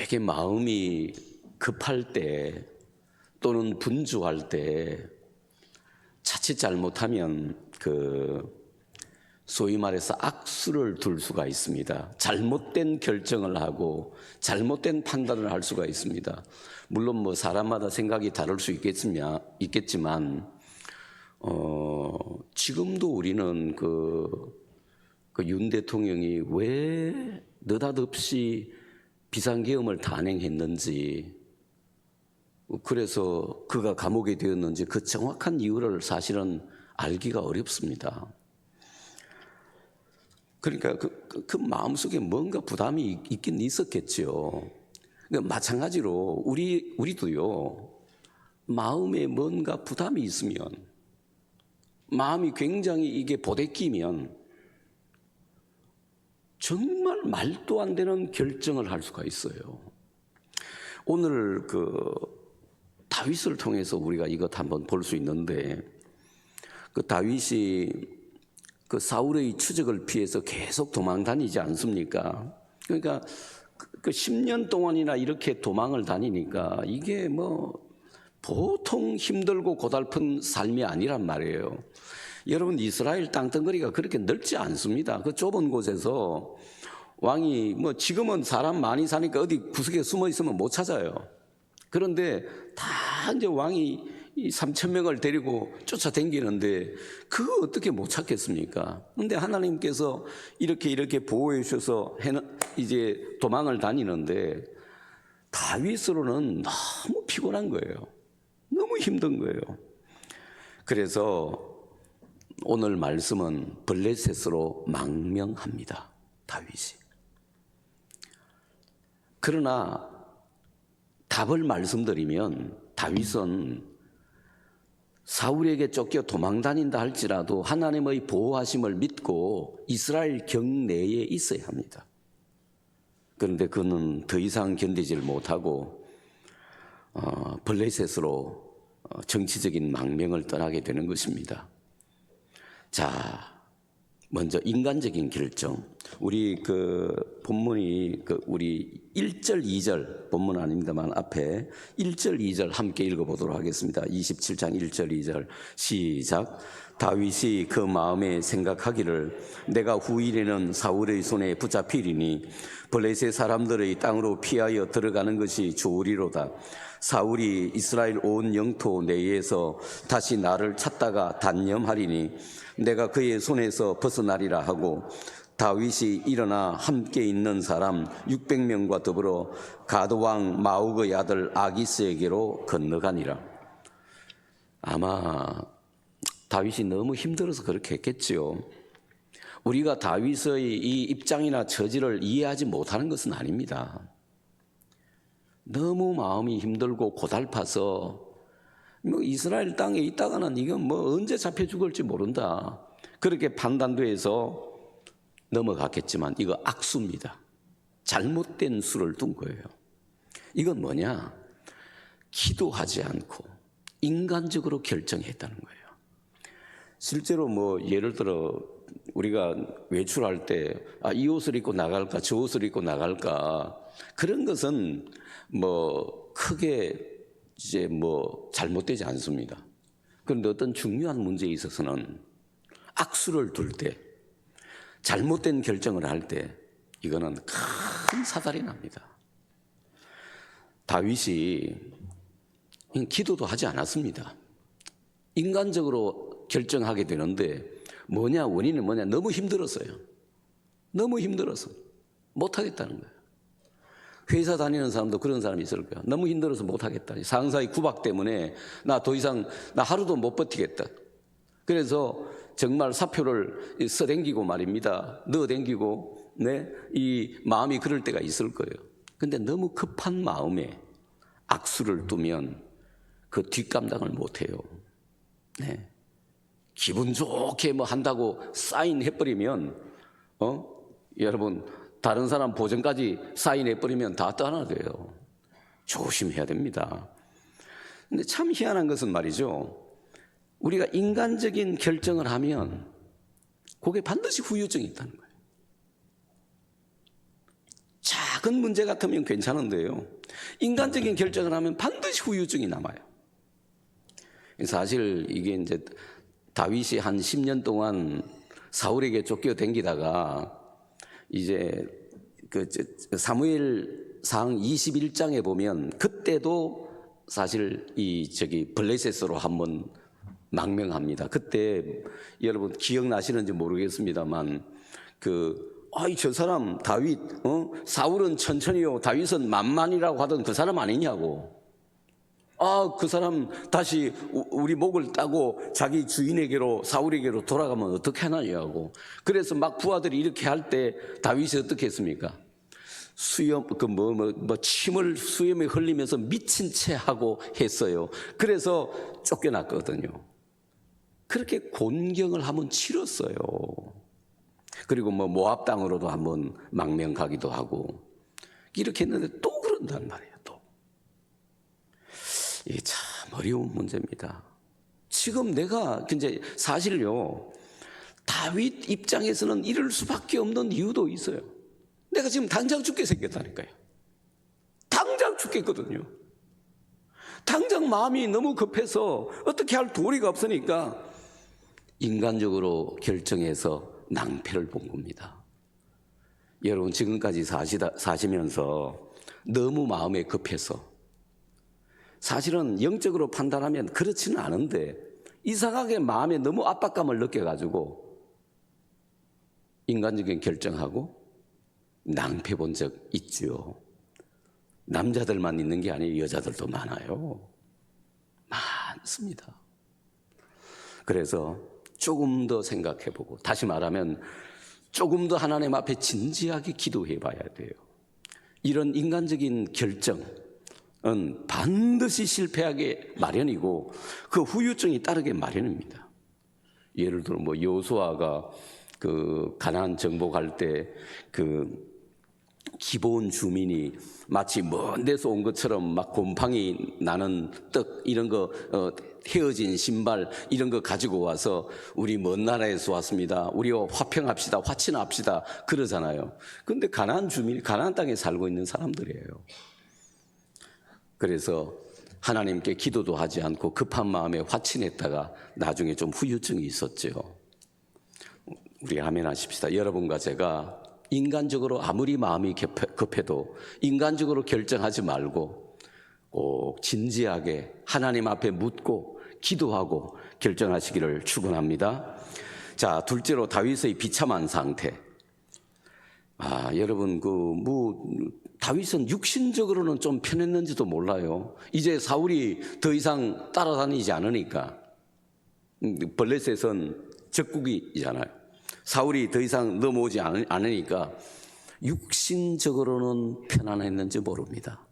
되게 마음이 급할 때 또는 분주할 때 자칫 잘못하면 소위 말해서 악수를 둘 수가 있습니다. 잘못된 결정을 하고 잘못된 판단을 할 수가 있습니다. 물론 뭐 사람마다 생각이 다를 수 있겠지만 지금도 우리는 윤 대통령이 왜 느닷없이 비상계엄을 단행했는지, 그래서 그가 감옥에 되었는지 그 정확한 이유를 사실은 알기가 어렵습니다. 그러니까 그 마음속에 뭔가 부담이 있긴 있었겠죠. 그러니까 마찬가지로 우리도요, 마음에 뭔가 부담이 있으면, 마음이 굉장히 이게 부대끼면 정말 말도 안 되는 결정을 할 수가 있어요. 오늘 다윗을 통해서 우리가 이것 한번 볼 수 있는데, 다윗이 사울의 추적을 피해서 계속 도망 다니지 않습니까? 그러니까 10년 동안이나 이렇게 도망을 다니니까 이게 보통 힘들고 고달픈 삶이 아니란 말이에요. 여러분, 이스라엘 땅덩어리가 그렇게 넓지 않습니다. 그 좁은 곳에서 왕이 지금은 사람 많이 사니까 어디 구석에 숨어 있으면 못 찾아요. 그런데 다 이제 왕이 3,000명을 데리고 쫓아다니는데 그거 어떻게 못 찾겠습니까? 그런데 하나님께서 이렇게 보호해 주셔서 이제 도망을 다니는데 다윗으로는 너무 피곤한 거예요. 너무 힘든 거예요. 그래서 오늘 말씀은 블레셋으로 망명합니다, 다윗이. 그러나 답을 말씀드리면 다윗은 사울에게 쫓겨 도망 다닌다 할지라도 하나님의 보호하심을 믿고 이스라엘 경내에 있어야 합니다. 그런데 그는 더 이상 견디질 못하고 블레셋으로 정치적인 망명을 떠나게 되는 것입니다. 자, 먼저 인간적인 결정. 우리 본문이 우리 1절, 2절 본문 아닙니다만 앞에 1절, 2절 함께 읽어보도록 하겠습니다. 27장 1절, 2절 시작. 다윗이 그 마음에 생각하기를 내가 후일에는 사울의 손에 붙잡히리니 블레셋 사람들의 땅으로 피하여 들어가는 것이 좋으리로다. 사울이 이스라엘 온 영토 내에서 다시 나를 찾다가 단념하리니 내가 그의 손에서 벗어나리라 하고 다윗이 일어나 함께 있는 사람 600명과 더불어 가드왕 마옥의 아들 아기스에게로 건너가니라. 아마 다윗이 너무 힘들어서 그렇게 했겠지요. 우리가 다윗의 이 입장이나 처지를 이해하지 못하는 것은 아닙니다. 너무 마음이 힘들고 고달파서 이스라엘 땅에 있다가는 이건 언제 잡혀 죽을지 모른다, 그렇게 판단돼서 넘어갔겠지만 이거 악수입니다. 잘못된 수를 둔 거예요. 이건 뭐냐? 기도하지 않고 인간적으로 결정했다는 거예요. 실제로 예를 들어 우리가 외출할 때 이 옷을 입고 나갈까 저 옷을 입고 나갈까, 그런 것은 크게 이제 잘못되지 않습니다. 그런데 어떤 중요한 문제에 있어서는 악수를 둘 때, 잘못된 결정을 할 때 이거는 큰 사달이 납니다. 다윗이 기도도 하지 않았습니다. 인간적으로 결정하게 되는데 원인은 뭐냐? 너무 힘들었어요. 너무 힘들어서 못하겠다는 거예요. 회사 다니는 사람도 그런 사람이 있을 거야. 너무 힘들어서 못하겠다. 상사의 구박 때문에 나 더 이상 하루도 못 버티겠다. 그래서 정말 사표를 써댕기고 말입니다. 넣어댕기고 이 마음이 그럴 때가 있을 거예요. 근데 너무 급한 마음에 악수를 두면 그 뒷감당을 못해요. 기분 좋게 한다고 사인해버리면 여러분, 다른 사람 보증까지 사인해버리면 다 떠나돼요. 조심해야 됩니다. 근데 참 희한한 것은 말이죠, 우리가 인간적인 결정을 하면 그게 반드시 후유증이 있다는 거예요. 작은 문제 같으면 괜찮은데요, 인간적인 결정을 하면 반드시 후유증이 남아요. 사실 이게 이제 다윗이 한 10년 동안 사울에게 쫓겨다니다가 이제 그 사무엘상 21장에 보면 그때도 사실 블레셋으로 한번 망명합니다. 그때 여러분 기억나시는지 모르겠습니다만 저 사람 다윗, 사울은 천천히요 다윗은 만만이라고 하던 그 사람 아니냐고. 그 사람 다시 우리 목을 따고 자기 주인에게로, 사울에게로 돌아가면 어떻게 하느냐고. 그래서 막 부하들이 이렇게 할 때 다윗이 어떻게 했습니까? 침을 수염에 흘리면서 미친 채 하고 했어요. 그래서 쫓겨났거든요. 그렇게 곤경을 한번 치렀어요. 그리고 모압 땅으로도 한번 망명 가기도 하고 이렇게 했는데 또 그런단 말이에요. 이게 참 어려운 문제입니다. 지금 내가 이제 사실요, 다윗 입장에서는 이럴 수밖에 없는 이유도 있어요. 내가 지금 당장 죽게 생겼다니까요. 당장 죽겠거든요. 당장 마음이 너무 급해서 어떻게 할 도리가 없으니까 인간적으로 결정해서 낭패를 본 겁니다. 여러분 지금까지 사시면서 너무 마음에 급해서, 사실은 영적으로 판단하면 그렇지는 않은데 이상하게 마음에 너무 압박감을 느껴가지고 인간적인 결정하고 낭패 본 적 있죠. 남자들만 있는 게 아니에요. 여자들도 많아요. 많습니다. 그래서 조금 더 생각해보고, 다시 말하면 조금 더 하나님 앞에 진지하게 기도해 봐야 돼요. 이런 인간적인 결정은 반드시 실패하게 마련이고 그 후유증이 따르게 마련입니다. 예를 들어 여호수아가 가나안 정복할 때 기브온 주민이 마치 먼 데서 온 것처럼 막 곰팡이 나는 떡 이런 거, 헤어진 신발 이런 거 가지고 와서 우리 먼 나라에서 왔습니다, 우리와 화평합시다, 화친합시다 그러잖아요. 그런데 가나안 주민이 가나안 땅에 살고 있는 사람들이에요. 그래서 하나님께 기도도 하지 않고 급한 마음에 화친했다가 나중에 좀 후유증이 있었죠. 우리 아멘 하십시다. 여러분과 제가 인간적으로 아무리 마음이 급해도 인간적으로 결정하지 말고 꼭 진지하게 하나님 앞에 묻고 기도하고 결정하시기를 축원합니다. 자, 둘째로 다윗의 비참한 상태. 여러분 다윗은 육신적으로는 좀 편했는지도 몰라요. 이제 사울이 더 이상 따라다니지 않으니까. 블레셋은 적국이잖아요. 사울이 더 이상 넘어오지 않으니까 육신적으로는 편안했는지 모릅니다.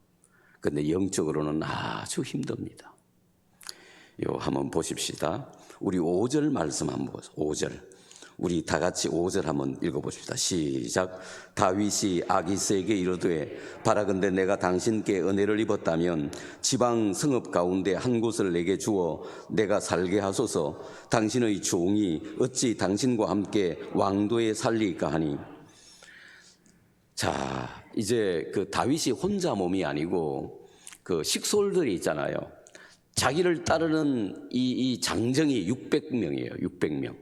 그런데 영적으로는 아주 힘듭니다. 한번 보십시다. 우리 5절 말씀 한번 보세요. 5절. 우리 다 같이 5절 한번 읽어보십시다. 시작. 다윗이 아기스에게 이르되 바라건대 내가 당신께 은혜를 입었다면 지방 성읍 가운데 한 곳을 내게 주어 내가 살게 하소서. 당신의 종이 어찌 당신과 함께 왕도에 살리까 하니. 자, 이제 다윗이 혼자 몸이 아니고 식솔들이 있잖아요. 자기를 따르는 이 장정이 600명이에요. 600명.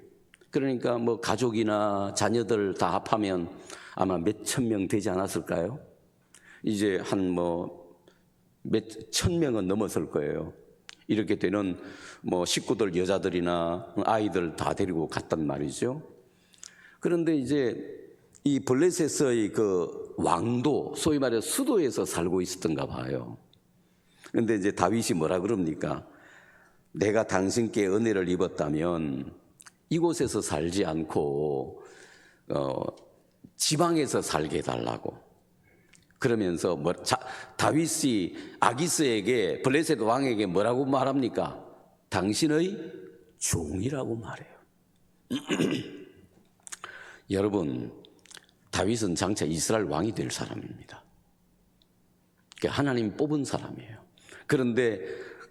그러니까 가족이나 자녀들 다 합하면 아마 몇천 명 되지 않았을까요? 이제 한 몇천 명은 넘었을 거예요. 이렇게 되는 식구들, 여자들이나 아이들 다 데리고 갔단 말이죠. 그런데 이제 이 블레셋의 왕도, 소위 말해 수도에서 살고 있었던가 봐요. 그런데 이제 다윗이 뭐라 그럽니까? 내가 당신께 은혜를 입었다면 이곳에서 살지 않고 지방에서 살게 해달라고. 그러면서 다윗이 아기스에게, 블레셋 왕에게 뭐라고 말합니까? 당신의 종이라고 말해요. 여러분, 다윗은 장차 이스라엘 왕이 될 사람입니다. 하나님 뽑은 사람이에요. 그런데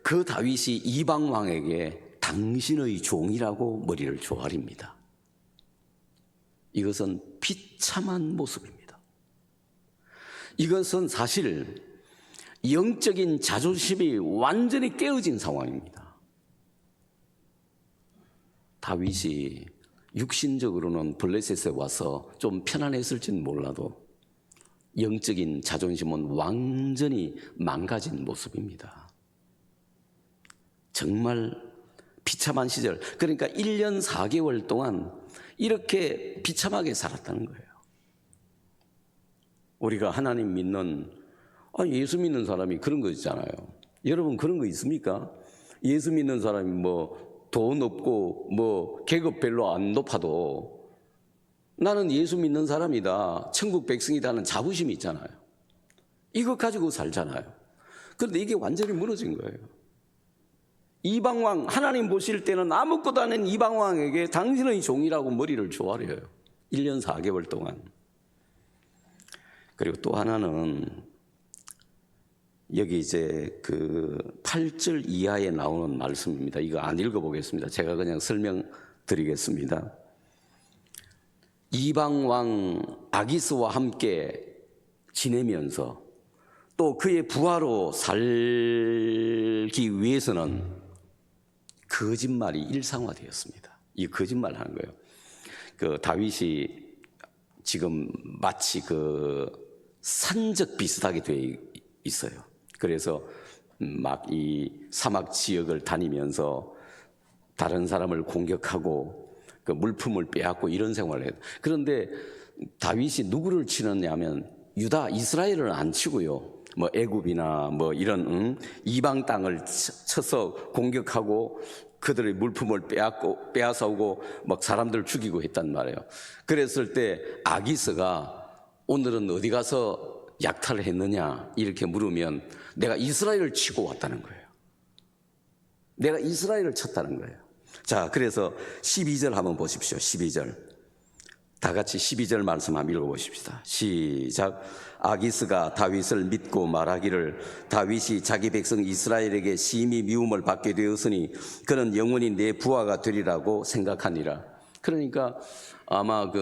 그 다윗이 이방 왕에게 당신의 종이라고 머리를 조아립니다. 이것은 비참한 모습입니다. 이것은 사실 영적인 자존심이 완전히 깨어진 상황입니다. 다윗이 육신적으로는 블레셋에 와서 좀 편안했을지는 몰라도 영적인 자존심은 완전히 망가진 모습입니다. 정말 비참한 시절, 그러니까 1년 4개월 동안 이렇게 비참하게 살았다는 거예요. 우리가 하나님 믿는, 예수 믿는 사람이 그런 거 있잖아요. 여러분 그런 거 있습니까? 예수 믿는 사람이 뭐 돈 없고 뭐 계급 별로 안 높아도 나는 예수 믿는 사람이다, 천국 백성이다는 자부심이 있잖아요. 이거 가지고 살잖아요. 그런데 이게 완전히 무너진 거예요. 이방왕, 하나님 보실 때는 아무것도 아닌 이방왕에게 당신의 종이라고 머리를 조아려요. 1년 4개월 동안. 그리고 또 하나는 여기 이제 그 8절 이하에 나오는 말씀입니다. 이거 안 읽어보겠습니다. 제가 그냥 설명드리겠습니다. 이방왕 아기스와 함께 지내면서 또 그의 부하로 살기 위해서는 거짓말이 일상화되었습니다. 이 거짓말 하는 거예요. 그 다윗이 지금 마치 그 산적 비슷하게 돼 있어요. 그래서 막 이 사막 지역을 다니면서 다른 사람을 공격하고 그 물품을 빼앗고 이런 생활을 해요. 그런데 다윗이 누구를 치느냐면 유다 이스라엘을 안 치고요. 뭐 애굽이나 뭐 이런 이방 땅을 쳐서 공격하고 그들의 물품을 빼앗아 오고 막 사람들을 죽이고 했단 말이에요. 그랬을 때 아기스가 오늘은 어디 가서 약탈을 했느냐 이렇게 물으면 내가 이스라엘을 치고 왔다는 거예요. 내가 이스라엘을 쳤다는 거예요. 자, 그래서 12절 한번 보십시오. 12절. 다 같이 12절 말씀 한번 읽어보십시다. 시작. 아기스가 다윗을 믿고 말하기를 다윗이 자기 백성 이스라엘에게 심히 미움을 받게 되었으니 그는 영원히 내 부하가 되리라고 생각하니라. 그러니까 아마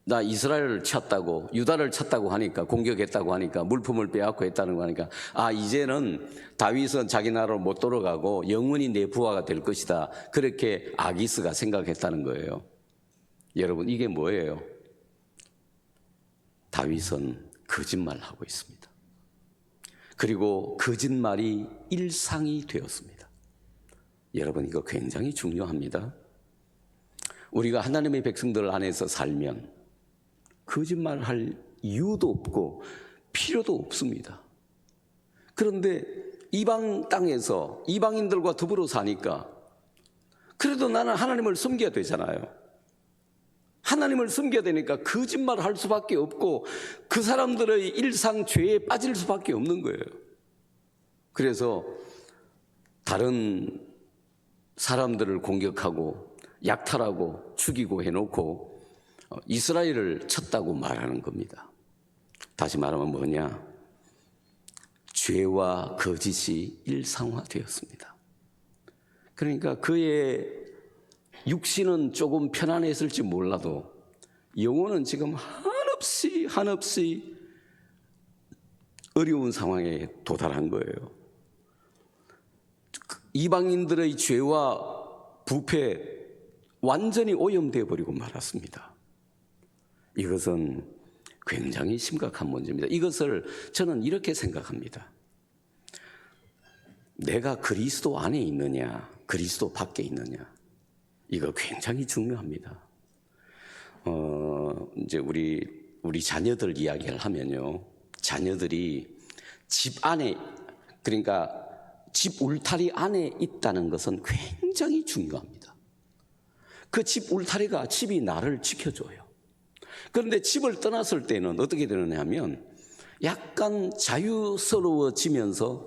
나 이스라엘을 쳤다고, 유다를 쳤다고 하니까, 공격했다고 하니까, 물품을 빼앗고 했다는 거 하니까, 이제는 다윗은 자기 나라로 못 돌아가고 영원히 내 부하가 될 것이다. 그렇게 아기스가 생각했다는 거예요. 여러분, 이게 뭐예요? 다윗은 거짓말하고 있습니다. 그리고 거짓말이 일상이 되었습니다. 여러분, 이거 굉장히 중요합니다. 우리가 하나님의 백성들 안에서 살면 거짓말할 이유도 없고 필요도 없습니다. 그런데 이방 땅에서 이방인들과 더불어 사니까 그래도 나는 하나님을 섬겨야 되잖아요. 하나님을 섬겨야 되니까 거짓말할 수밖에 없고 그 사람들의 일상 죄에 빠질 수밖에 없는 거예요. 그래서 다른 사람들을 공격하고 약탈하고 죽이고 해놓고 이스라엘을 쳤다고 말하는 겁니다. 다시 말하면 뭐냐? 죄와 거짓이 일상화되었습니다. 그러니까 그의 육신은 조금 편안했을지 몰라도 영혼은 지금 한없이 어려운 상황에 도달한 거예요. 이방인들의 죄와 부패 완전히 오염되어 버리고 말았습니다. 이것은 굉장히 심각한 문제입니다. 이것을 저는 이렇게 생각합니다. 내가 그리스도 안에 있느냐, 그리스도 밖에 있느냐, 이거 굉장히 중요합니다. 이제 우리 자녀들 이야기를 하면요, 자녀들이 집 안에, 그러니까 집 울타리 안에 있다는 것은 굉장히 중요합니다. 그 집 울타리가 집이 나를 지켜줘요. 그런데 집을 떠났을 때는 어떻게 되느냐 하면 약간 자유스러워지면서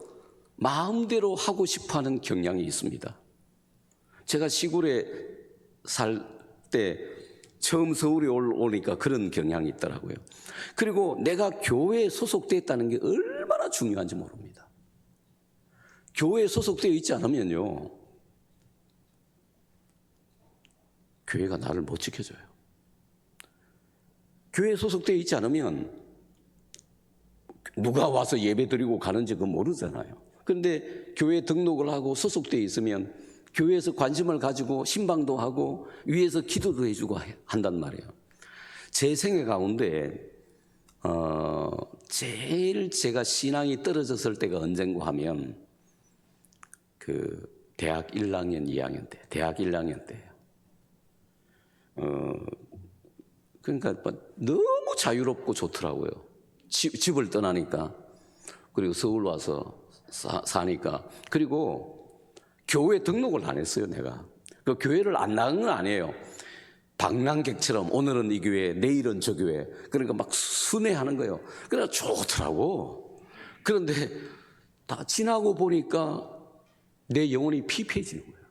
마음대로 하고 싶어하는 경향이 있습니다. 제가 시골에 살 때 처음 서울에 오니까 그런 경향이 있더라고요. 그리고 내가 교회에 소속됐다는 게 얼마나 중요한지 모릅니다. 교회에 소속되어 있지 않으면요, 교회가 나를 못 지켜줘요. 교회에 소속되어 있지 않으면 누가 와서 예배 드리고 가는지 그건 모르잖아요. 그런데 교회에 등록을 하고 소속되어 있으면 교회에서 관심을 가지고 신방도 하고 위에서 기도도 해주고 한단 말이에요. 제 생애 가운데 제일 제가 신앙이 떨어졌을 때가 언젠가 하면 그 대학 1학년, 2학년 때, 대학 1학년 때예요. 그러니까 너무 자유롭고 좋더라고요. 집을 떠나니까. 그리고 서울 와서 사니까. 그리고 교회 등록을 안 했어요, 내가. 그 교회를 안 나간 건 아니에요. 방랑객처럼 오늘은 이 교회, 내일은 저 교회. 그러니까 막 순회하는 거예요. 그래서 좋더라고. 그런데 다 지나고 보니까 내 영혼이 피폐해지는 거예요.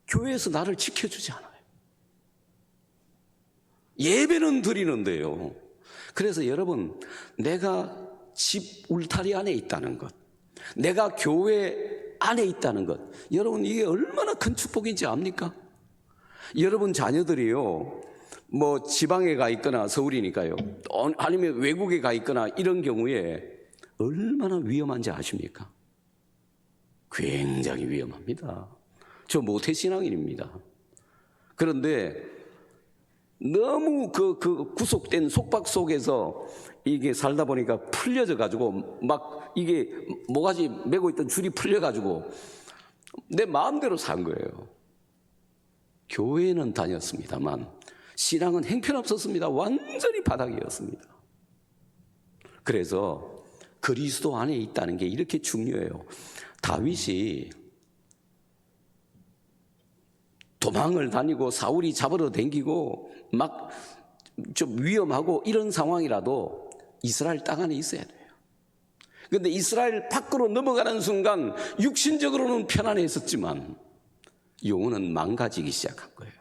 교회에서 나를 지켜주지 않아요. 예배는 드리는데요. 그래서 여러분, 내가 집 울타리 안에 있다는 것, 내가 교회 안에 있다는 것, 여러분 이게 얼마나 큰 축복인지 압니까? 여러분 자녀들이요, 뭐 지방에 가 있거나 서울이니까요, 아니면 외국에 가 있거나 이런 경우에 얼마나 위험한지 아십니까? 굉장히 위험합니다. 저 모태신앙인입니다. 그런데 너무 그 구속된 속박 속에서 이게 살다 보니까 풀려져 가지고 막 이게 모가지 메고 있던 줄이 풀려 가지고 내 마음대로 산 거예요. 교회는 다녔습니다만 신앙은 행편없었습니다. 완전히 바닥이었습니다. 그래서 그리스도 안에 있다는 게 이렇게 중요해요. 다윗이 도망을 다니고 사울이 잡으러 댕기고 막 좀 위험하고 이런 상황이라도 이스라엘 땅 안에 있어야 돼요. 그런데 이스라엘 밖으로 넘어가는 순간 육신적으로는 편안했었지만 영혼은 망가지기 시작한 거예요.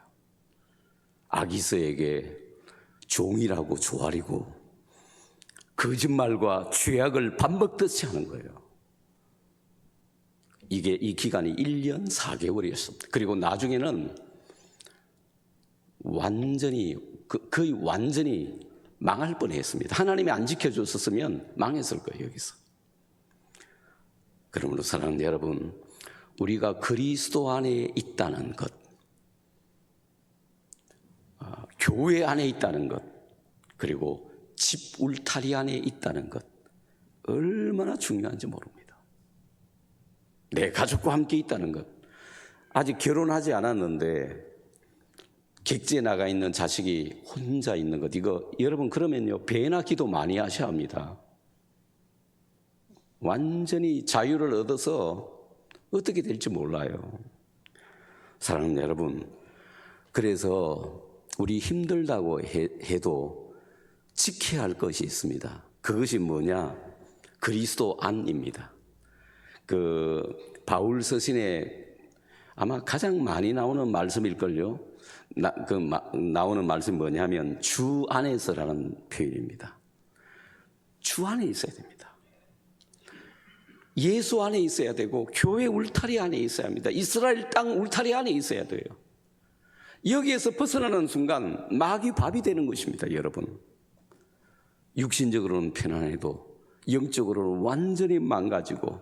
아기스에게 종이라고 조아리고 거짓말과 죄악을 반복듯이 하는 거예요. 이 기간이 1년 4개월이었습니다. 그리고 나중에는 거의 완전히 망할 뻔했습니다. 하나님이 안 지켜줬었으면 망했을 거예요, 여기서. 그러므로 사랑하는 여러분, 우리가 그리스도 안에 있다는 것, 교회 안에 있다는 것, 그리고 집 울타리 안에 있다는 것, 얼마나 중요한지 모릅니다. 내 가족과 함께 있다는 것. 아직 결혼하지 않았는데 객지에 나가 있는 자식이 혼자 있는 것, 이거 여러분 그러면요 배나 기도 많이 하셔야 합니다. 완전히 자유를 얻어서 어떻게 될지 몰라요. 사랑하는 여러분, 그래서 우리 힘들다고 해도 지켜야 할 것이 있습니다. 그것이 뭐냐? 그리스도 안입니다. 바울 서신에 아마 가장 많이 나오는 말씀일걸요. 나오는 말씀이 뭐냐면 주 안에서라는 표현입니다. 주 안에 있어야 됩니다. 예수 안에 있어야 되고 교회 울타리 안에 있어야 합니다. 이스라엘 땅 울타리 안에 있어야 돼요. 여기에서 벗어나는 순간 마귀 밥이 되는 것입니다, 여러분. 육신적으로는 편안해도 영적으로는 완전히 망가지고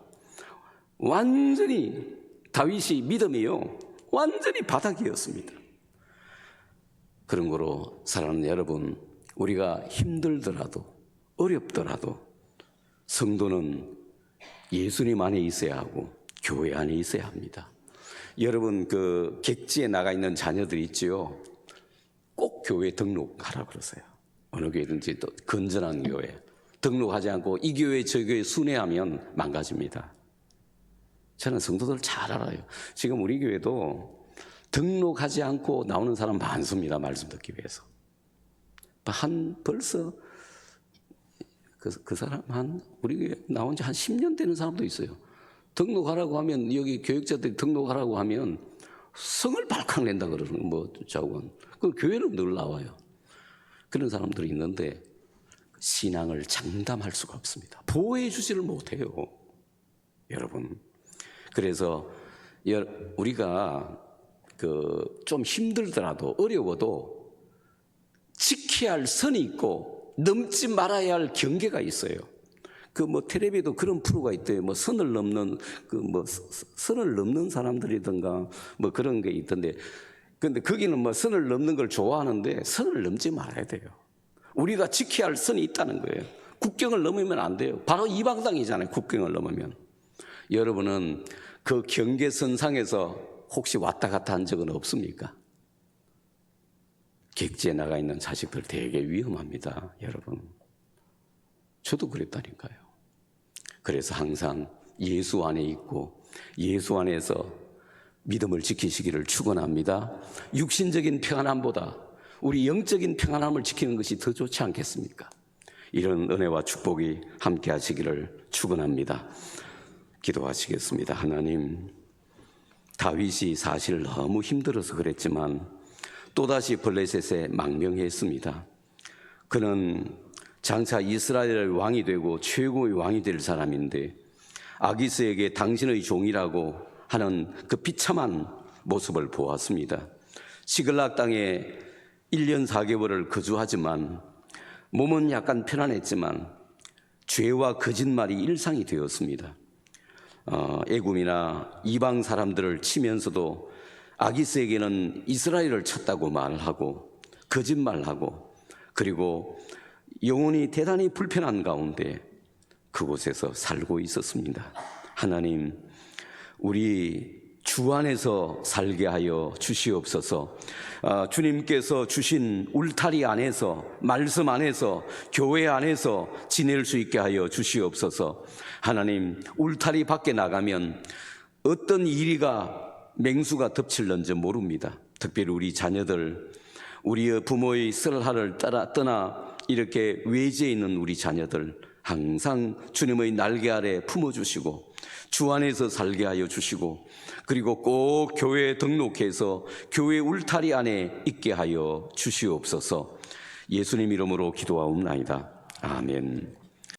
완전히 다윗이 믿음이요 완전히 바닥이었습니다. 그런 거로 사랑하는 여러분, 우리가 힘들더라도 어렵더라도 성도는 예수님 안에 있어야 하고 교회 안에 있어야 합니다. 여러분 객지에 나가 있는 자녀들 있지요. 꼭 교회 등록하라 그러세요. 어느 교회든지 또 건전한 교회 등록하지 않고 이 교회 저 교회 순회하면 망가집니다. 저는 성도들 잘 알아요. 지금 우리 교회도 등록하지 않고 나오는 사람 많습니다. 말씀 듣기 위해서. 벌써 그 사람 우리 교회 나온 지 한 10년 되는 사람도 있어요. 등록하라고 하면 여기 교육자들이 등록하라고 하면 성을 발칵 낸다 그러는 자원. 그 교회는 늘 나와요. 그런 사람들이 있는데 신앙을 장담할 수가 없습니다. 보호해 주지를 못해요, 여러분. 그래서 우리가 좀 힘들더라도 어려워도 지켜야 할 선이 있고 넘지 말아야 할 경계가 있어요. 그 텔레비에도 그런 프로가 있대요. 선을 넘는 선을 넘는 사람들이든가 그런 게 있던데, 근데 거기는 선을 넘는 걸 좋아하는데 선을 넘지 말아야 돼요. 우리가 지켜야 할 선이 있다는 거예요. 국경을 넘으면 안 돼요. 바로 이방당이잖아요. 국경을 넘으면. 여러분은 그 경계선상에서 혹시 왔다 갔다 한 적은 없습니까? 객지에 나가 있는 자식들 되게 위험합니다, 여러분. 저도 그랬다니까요. 그래서 항상 예수 안에 있고 예수 안에서 믿음을 지키시기를 축원합니다. 육신적인 평안함보다 우리 영적인 평안함을 지키는 것이 더 좋지 않겠습니까? 이런 은혜와 축복이 함께 하시기를 축원합니다. 기도하시겠습니다. 하나님, 다윗이 사실 너무 힘들어서 그랬지만 또다시 블레셋에 망명했습니다. 그는 장차 이스라엘 왕이 되고 최고의 왕이 될 사람인데 아기스에게 당신의 종이라고 하는 그 비참한 모습을 보았습니다. 시글락 땅에 1년 4개월을 거주하지만 몸은 약간 편안했지만 죄와 거짓말이 일상이 되었습니다. 애굽이나 이방 사람들을 치면서도 아기스에게는 이스라엘을 쳤다고 말하고 거짓말하고, 그리고 영혼이 대단히 불편한 가운데 그곳에서 살고 있었습니다. 하나님, 우리 주 안에서 살게 하여 주시옵소서. 주님께서 주신 울타리 안에서, 말씀 안에서, 교회 안에서 지낼 수 있게 하여 주시옵소서. 하나님, 울타리 밖에 나가면 어떤 이리가 맹수가 덮칠는지 모릅니다. 특별히 우리 자녀들, 우리의 부모의 설할을 떠나 이렇게 외지에 있는 우리 자녀들 항상 주님의 날개 아래 품어주시고 주 안에서 살게 하여 주시고, 그리고 꼭 교회에 등록해서 교회 울타리 안에 있게 하여 주시옵소서. 예수님 이름으로 기도하옵나이다. 아멘.